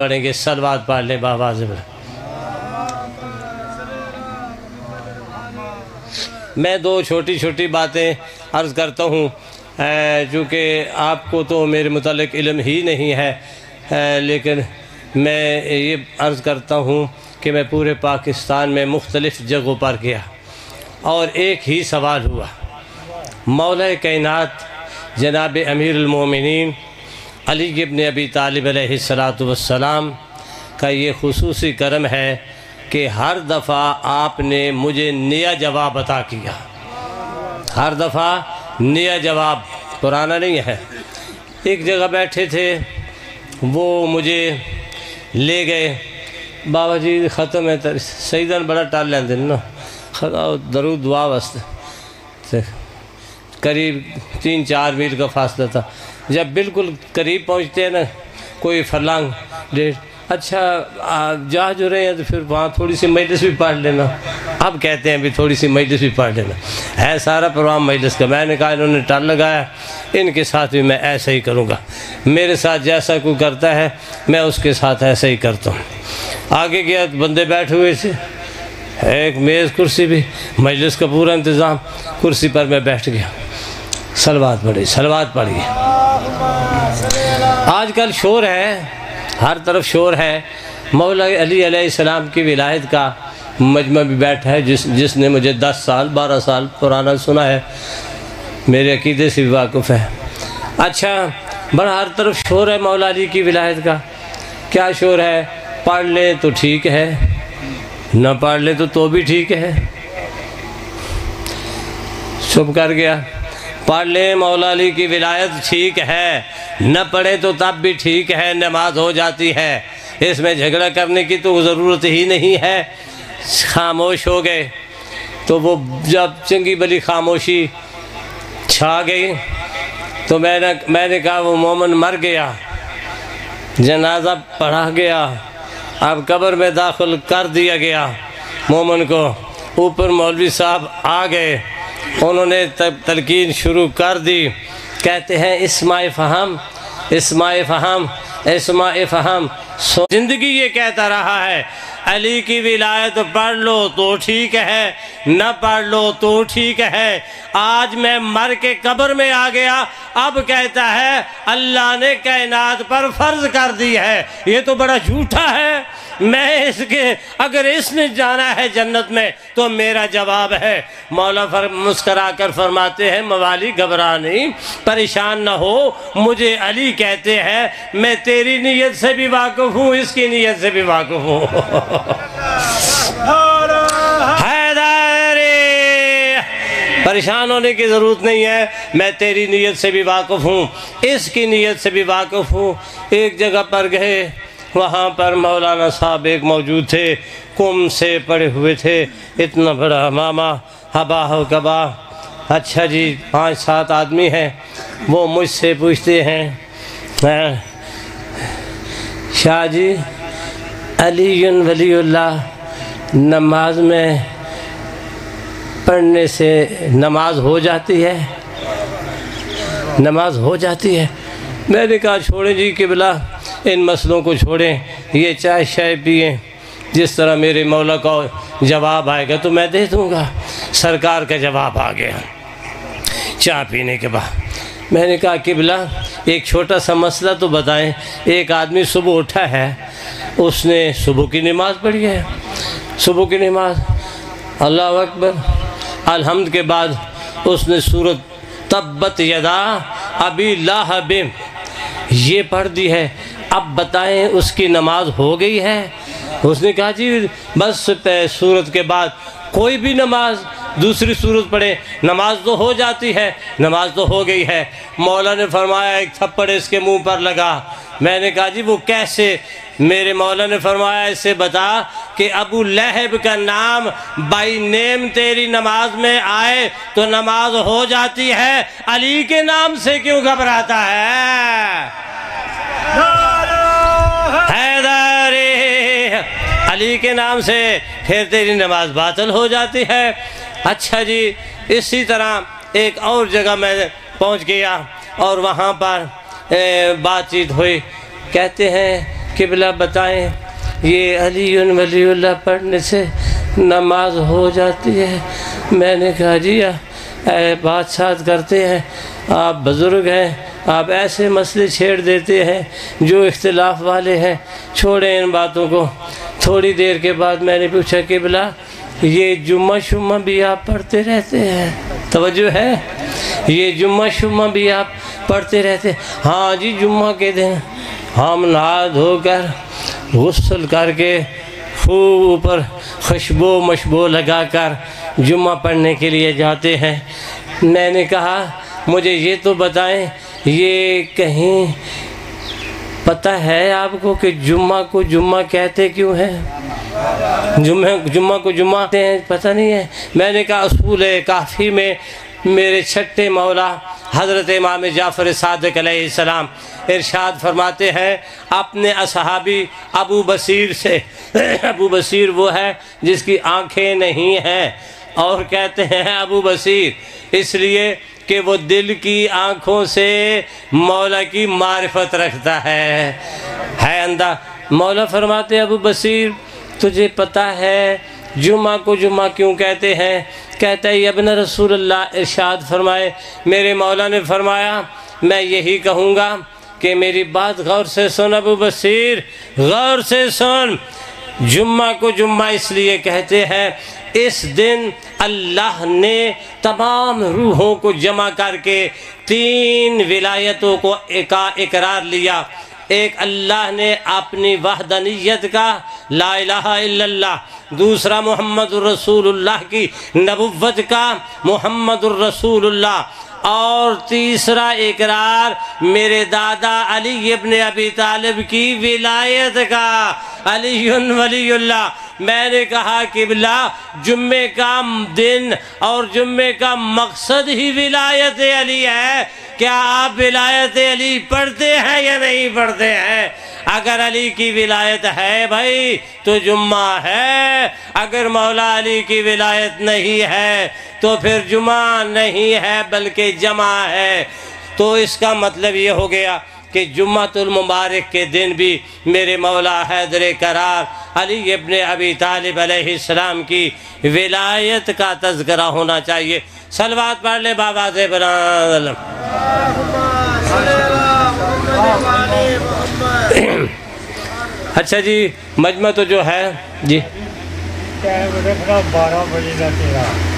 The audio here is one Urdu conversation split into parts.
پڑھیں گے، صلوات پڑھ لیں باواز میں۔ میں دو چھوٹی چھوٹی باتیں عرض کرتا ہوں، چونکہ آپ کو تو میرے متعلق علم ہی نہیں ہے، لیکن میں یہ عرض کرتا ہوں کہ میں پورے پاکستان میں مختلف جگہوں پر گیا اور ایک ہی سوال ہوا۔ مولا کائنات جناب امیر المومنین علی ابن ابی طالب علیہ السلام کا یہ خصوصی کرم ہے کہ ہر دفعہ آپ نے مجھے نیا جواب عطا کیا، ہر دفعہ نیا جواب، پرانا نہیں ہے۔ ایک جگہ بیٹھے تھے، وہ مجھے لے گئے، بابا جی ختم ہے سیدن بڑا ٹال لین دن نا، درود دعا واسطے، قریب 3-4 میل کا فاصلہ تھا۔ جب بالکل قریب پہنچتے ہیں نا، کوئی فرلانگ ڈیڑھ، اچھا جا جو رہے ہیں تو پھر وہاں تھوڑی سی مجلس بھی پڑھ لینا۔ اب کہتے ہیں بھی تھوڑی سی مجلس بھی پڑھ لینا، ہے سارا پروگرام مجلس کا۔ میں نے کہا انہوں نے ٹال لگایا، ان کے ساتھ بھی میں ایسا ہی کروں گا، میرے ساتھ جیسا کوئی کرتا ہے میں اس کے ساتھ ایسا ہی کرتا ہوں۔ آگے گیا تو بندے بیٹھے ہوئے تھے، ایک میز کرسی بھی، مجلس کا پورا انتظام، کرسی پر میں بیٹھ گیا، صلوات پڑھی، صلوات پڑھی۔ آج کل شور ہے، ہر طرف شور ہے۔ مولا علی علیہ السلام کی ولایت کا مجمع بھی بیٹھا ہے، جس نے مجھے 10 سال 12 سال پرانا سنا ہے، میرے عقیدے سے بھی واقف ہے۔ اچھا بڑا ہر طرف شور ہے مولا علی کی ولایت کا۔ کیا شور ہے؟ پڑھ لیں تو ٹھیک ہے، نہ پڑھ لیں تو بھی ٹھیک ہے۔ چپ کر گیا۔ پڑھ لیں مولا علی کی ولایت ٹھیک ہے، نہ پڑھیں تو تب بھی ٹھیک ہے، نماز ہو جاتی ہے، اس میں جھگڑا کرنے کی تو ضرورت ہی نہیں ہے۔ خاموش ہو گئے تو وہ جب چنگی بلی خاموشی چھا گئی تو میں نے کہا وہ مومن مر گیا، جنازہ پڑھا گیا، اب قبر میں داخل کر دیا گیا مومن کو۔ اوپر مولوی صاحب آ گئے، انہوں نے تلقین شروع کر دی، کہتے ہیں اسماء فہم، اسماء فہم، اسماء فہم۔ زندگی یہ کہتا رہا ہے علی کی ولایت پڑھ لو تو ٹھیک ہے، نہ پڑھ لو تو ٹھیک ہے۔ آج میں مر کے قبر میں آ گیا، اب کہتا ہے اللہ نے کائنات پر فرض کر دی ہے، یہ تو بڑا جھوٹا ہے۔ میں اگر اس نے جانا ہے جنت میں تو میرا جواب ہے، مولا مسکرا کر فرماتے ہیں موالی گھبرا نہیں، پریشان نہ ہو، مجھے علی کہتے ہیں، میں تیری نیت سے بھی واقف ہوں، اس کی نیت سے بھی واقف ہوں۔ پریشان ہونے کی ضرورت نہیں ہے، میں تیری نیت سے بھی واقف ہوں، اس کی نیت سے بھی واقف ہوں۔ ایک جگہ پر گئے، وہاں پر مولانا صاحب ایک موجود تھے، کم سے پڑے ہوئے تھے، اتنا بڑا امامہ، ہبا و کبا۔ اچھا جی 5-7 آدمی ہیں، وہ مجھ سے پوچھتے ہیں شاہ جی علی ولی اللہ نماز میں پڑھنے سے نماز ہو جاتی ہے؟ نماز ہو جاتی ہے؟ میں نے کہا چھوڑیں جی قبلہ، ان مسئلوں کو چھوڑیں، یہ چائے شائے پئیں، جس طرح میرے مولا کا جواب آئے گا تو میں دے دوں گا۔ سرکار کا جواب آ گیا چائے پینے کے بعد۔ میں نے کہا قبلہ ایک چھوٹا سا مسئلہ تو بتائیں، ایک آدمی صبح اٹھا ہے، اس نے صبح کی نماز پڑھی ہے، صبح کی نماز اللہ اکبر الحمد کے بعد اس نے سورۃ تبت یدا ابی لہب یہ پڑھ دی ہے، اب بتائیں اس کی نماز ہو گئی ہے؟ اس نے کہا جی بس سورت کے بعد کوئی بھی نماز دوسری سورت پڑھے نماز تو ہو جاتی ہے، نماز تو ہو گئی ہے۔ مولا نے فرمایا ایک تھپڑ اس کے منہ پر لگا۔ میں نے کہا جی وہ کیسے؟ میرے مولا نے فرمایا اس سے بتا کہ ابو لہب کا نام بائی نیم تیری نماز میں آئے تو نماز ہو جاتی ہے، علی کے نام سے کیوں گھبراتا ہے؟ حیدری علی کے نام سے پھر تیری نماز باطل ہو جاتی ہے۔ اچھا جی اسی طرح ایک اور جگہ میں پہنچ گیا اور وہاں پر بات چیت ہوئی، کہتے ہیں قبلہ بتائیں یہ علی ولی اللہ پڑھنے سے نماز ہو جاتی ہے؟ میں نے کہا جی بادشاہ کرتے ہیں، آپ بزرگ ہیں، آپ ایسے مسئلے چھیڑ دیتے ہیں جو اختلاف والے ہیں، چھوڑیں ان باتوں کو۔ تھوڑی دیر کے بعد میں نے پوچھا قبلہ یہ جمعہ شمعہ بھی آپ پڑھتے رہتے ہیں؟ توجہ ہے، یہ جمعہ شمعہ بھی آپ پڑھتے رہتے ہیں؟ ہاں جی، جمعہ کے دن ہم نہا دھو کر غسل کر کے خوب اوپر خوشبو مشبو لگا کر جمعہ پڑھنے کے لیے جاتے ہیں۔ میں نے کہا مجھے یہ تو بتائیں یہ کہیں پتہ ہے آپ کو کہ جمعہ کو جمعہ کہتے کیوں ہیں؟ جمعہ کو جمعہ کہتے ہیں پتہ نہیں ہے؟ میں نے کہا اصول کافی میں میرے چھٹے مولا حضرت امام جعفر صادق علیہ السلام ارشاد فرماتے ہیں اپنے اصحابی ابو بصیر سے، ابو بصیر وہ ہے جس کی آنکھیں نہیں ہیں، اور کہتے ہیں ابو بصیر اس لیے کہ وہ دل کی آنکھوں سے مولا کی معرفت رکھتا ہے اندھا۔ مولا فرماتے ابو بصیر تجھے پتہ ہے جمعہ کو جمعہ کیوں کہتے ہیں؟ کہتا ہے ابن رسول اللہ ارشاد فرمائے، میرے مولا نے فرمایا میں یہی کہوں گا کہ میری بات غور سے سن ابو بصیر، غور سے سن۔ جمعہ کو جمعہ اس لیے کہتے ہیں اس دن اللہ نے تمام روحوں کو جمع کر کے 3 ولایتوں کو اقرار لیا۔ ایک اللہ نے اپنی وحدانیت کا لا الہ الا اللہ، دوسرا محمد الرسول اللہ کی نبوت کا محمد الرسول اللہ، اور تیسرا اقرار میرے دادا علی ابن ابی طالب کی ولایت کا، علی ولی اللہ۔ میں نے کہا قبلہ جمعے کا دن اور جمعے کا مقصد ہی ولایت علی ہے، کیا آپ ولایت علی پڑھتے ہیں یا نہیں پڑھتے ہیں؟ اگر علی کی ولایت ہے بھائی تو جمعہ ہے، اگر مولا علی کی ولایت نہیں ہے تو پھر جمعہ نہیں ہے بلکہ جمع ہے۔ تو اس کا مطلب یہ ہو گیا کہ جمعۃ المبارک کے دن بھی میرے مولا حیدر کرار علی ابن ابی طالب علیہ السلام کی ولایت کا تذکرہ ہونا چاہیے۔ صلوات پڑھ لیں بابا سے بلند۔ اچھا جی مجمع تو جو ہے جی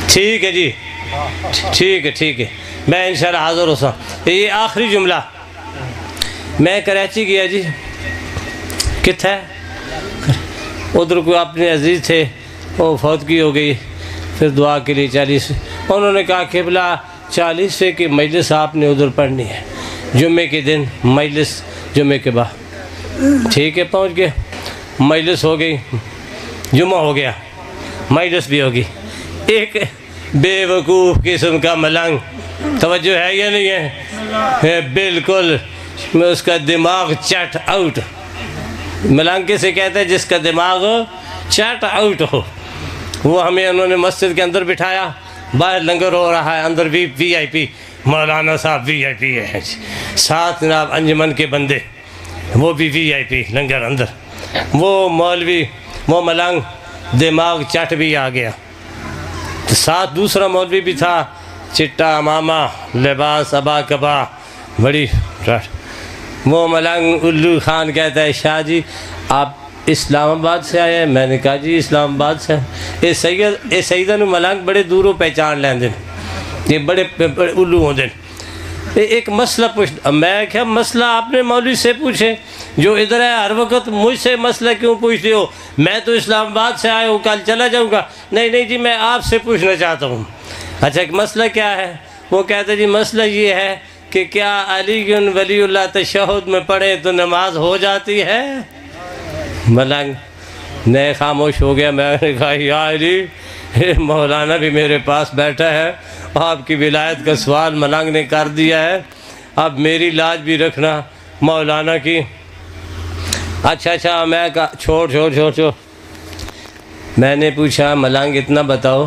ٹھیک ہے جی، ٹھیک ہے میں انشاءاللہ حاضر ہوتا ہوں۔ یہ آخری جملہ، میں کراچی گیا جی، کتھا ہے ادھر کوئی اپنے عزیز تھے وہ فوت کی ہو گئی، پھر دعا کے لیے 40 انہوں نے کہا قبلہ 40 کی مجلس آپ نے ادھر پڑھنی ہے جمعے کے دن، مجلس جمعے کے بعد۔ ٹھیک ہے پہنچ گئے، مجلس ہو گئی، جمعہ ہو گیا، مجلس بھی ہوگی۔ ایک بے وقوف قسم کا ملنگ، توجہ ہے یا نہیں ہے؟ بالکل اس کا دماغ چٹ آؤٹ، ملنگ کسے کہتے ہیں جس کا دماغ چٹ آؤٹ ہو۔ وہ ہمیں انہوں نے مسجد کے اندر بٹھایا، باہر لنگر ہو رہا ہے، اندر وی آئی پی مولانا صاحب وی آئی پی ہے، ساتھ جناب انجمن کے بندے وہ بھی وی آئی پی لنگر اندر، وہ مولوی وہ ملنگ دماغ چٹ بھی آ گیا، ساتھ دوسرا مولوی بھی تھا، چٹا امامہ لباس ابا کبا بڑی، وہ ملنگ الو خان کہتا ہے شاہ جی آپ اسلام آباد سے آئے ہیں؟ میں نے کہا جی اسلام آباد سے۔ اے سیدہ نو ملنگ بڑے دوروں پہچان لیں دن، یہ بڑے الو ہوں دن۔ ایک مسئلہ پوچھ، میں کیا مسئلہ آپ نے مولوی سے پوچھے، جو ادھر ہے ہر وقت مجھ سے مسئلہ کیوں پوچھتے ہو؟ میں تو اسلام آباد سے آیا ہوں، کل چلا جاؤں گا۔ نہیں جی میں آپ سے پوچھنا چاہتا ہوں۔ اچھا مسئلہ کیا ہے؟ وہ کہتے جی مسئلہ یہ ہے کہ کیا علی ولی اللہ تشہد میں پڑھے تو نماز ہو جاتی ہے؟ ملنگ نئے خاموش ہو گیا۔ میں نے کہا یا علی مولانا بھی میرے پاس بیٹھا ہے، آپ کی ولایت کا سوال ملنگ نے کر دیا ہے، اب میری لاج بھی رکھنا مولانا کی۔ اچھا میں کہا چھوڑ میں نے پوچھا ملنگ اتنا بتاؤ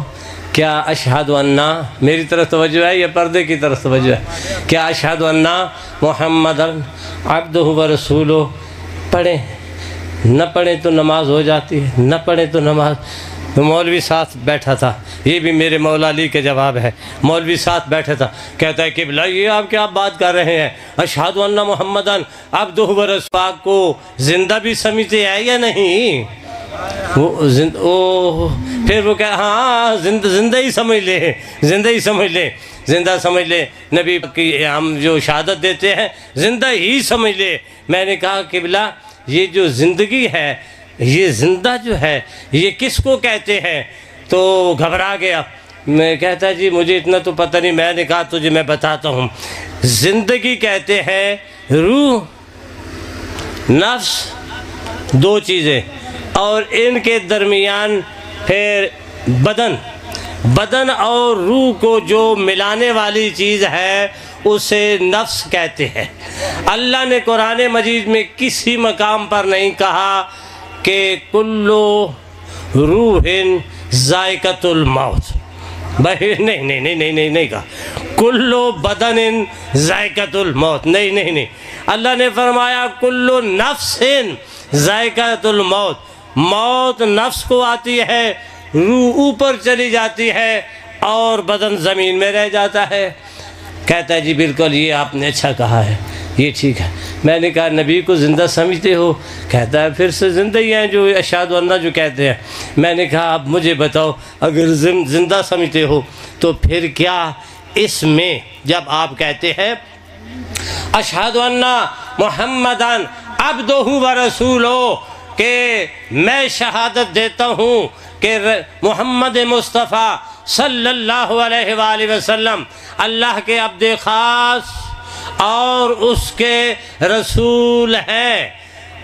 کیا اشہد انہ، میری طرف توجہ ہے یا پردے کی طرف توجہ ہے؟ کیا اشہد انہ محمد عبدہ و رسولہ پڑھیں؟ نہ پڑھیں تو نماز ہو جاتی ہے، نہ پڑھیں تو نماز. تو مولوی ساتھ بیٹھا تھا، یہ بھی میرے مولا علی کے جواب ہے. مولوی ساتھ بیٹھا تھا، کہتا ہے قبلہ یہ آپ کیا بات کر رہے ہیں؟ اشہد ان محمدن عبدہ و رسولہ پاک کو زندہ بھی سمجھتے ہیں یا نہیں؟ پھر وہ کہا ہاں زندہ ہی سمجھ لے، زندہ ہی سمجھ لے، زندہ سمجھ لے. نبی کی ہم جو شہادت دیتے ہیں زندہ ہی سمجھ لے. میں نے کہا قبلہ یہ جو زندگی ہے، یہ زندہ جو ہے یہ کس کو کہتے ہیں؟ تو گھبرا گیا. میں کہتا جی مجھے اتنا تو پتہ نہیں. میں نے کہا تجھے میں بتاتا ہوں. زندگی کہتے ہیں روح، نفس، دو چیزیں، اور ان کے درمیان پھر بدن اور روح کو جو ملانے والی چیز ہے اسے نفس کہتے ہیں. اللہ نے قرآن مجید میں کسی مقام پر نہیں کہا کہ کلو روح ذائقۃ الموت. نہیں کہا کلو بدن ذائقۃ الموت. نہیں. اللہ نے فرمایا کلو نفس ذائقۃ الموت. موت نفس کو آتی ہے، روح اوپر چلی جاتی ہے اور بدن زمین میں رہ جاتا ہے. کہتا ہے جی بالکل یہ آپ نے اچھا کہا ہے، یہ ٹھیک ہے. میں نے کہا نبی کو زندہ سمجھتے ہو؟ کہتا ہے پھر سے زندہ ہی ہیں جو اشہد ان جو کہتے ہیں. میں نے کہا اب مجھے بتاؤ اگر زندہ سمجھتے ہو تو پھر کیا اس میں جب آپ کہتے ہیں اشہد ان محمدن عبدہ و رسولہ کہ میں شہادت دیتا ہوں کہ محمد مصطفیٰ صلی اللہ علیہ وآلہ وسلم اللہ کے عبد خاص اور اس کے رسول ہیں.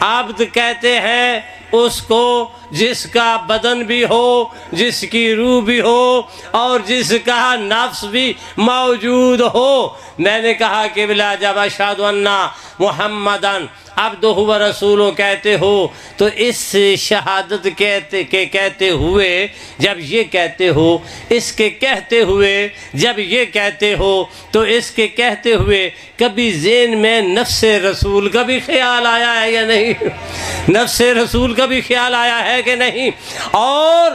عبد کہتے ہیں اس کو جس کا بدن بھی ہو، جس کی روح بھی ہو اور جس کا نفس بھی موجود ہو. میں نے کہا قبلہ جب اشہد ان محمدن عبدہ و رسولہ کہتے ہو تو اس شہادت کہتے ہوئے جب یہ کہتے ہو، اس کے کہتے ہوئے جب یہ کہتے ہو تو اس کے کہتے ہوئے کبھی ذہن میں نفس رسول کا بھی خیال آیا ہے یا نہیں؟ نفس رسول کا بھی خیال آیا ہے کہ نہیں؟ اور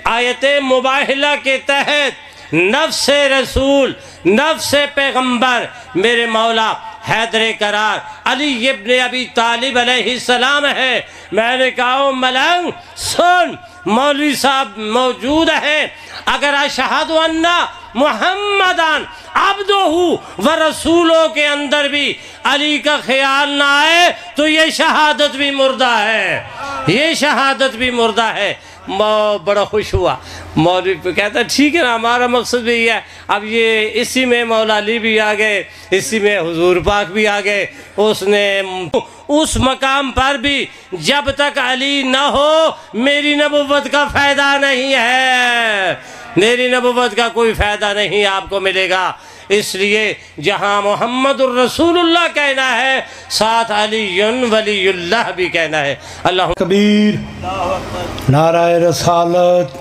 آیت مباہلہ کے تحت نفس رسول، نفس پیغمبر میرے مولا حیدر قرار علی ابن ابی طالب علیہ السلام ہے. میں نے کہا ملنگ سن، مولوی صاحب موجود ہیں، اگر اشہد ان محمدن عبدہ و رسولہ کے اندر بھی علی کا خیال نہ آئے تو یہ شہادت بھی مردہ ہے، یہ شہادت بھی مردہ ہے. بڑا خوش ہوا. مولوی پہ کہتا ٹھیک ہے نا، ہمارا مقصد بھی یہ ہے. اب یہ اسی میں مولا علی بھی آ گئے، اسی میں حضور پاک بھی آ گئے. اس نے اس مقام پر بھی جب تک علی نہ ہو میری نبوت کا فائدہ نہیں ہے، میری نبوت کا کوئی فائدہ نہیں آپ کو ملے گا. اس لیے جہاں محمد الرسول اللہ کہنا ہے ساتھ علی ولی اللہ بھی کہنا ہے. اللہ کبیر، نعرہ رسالت.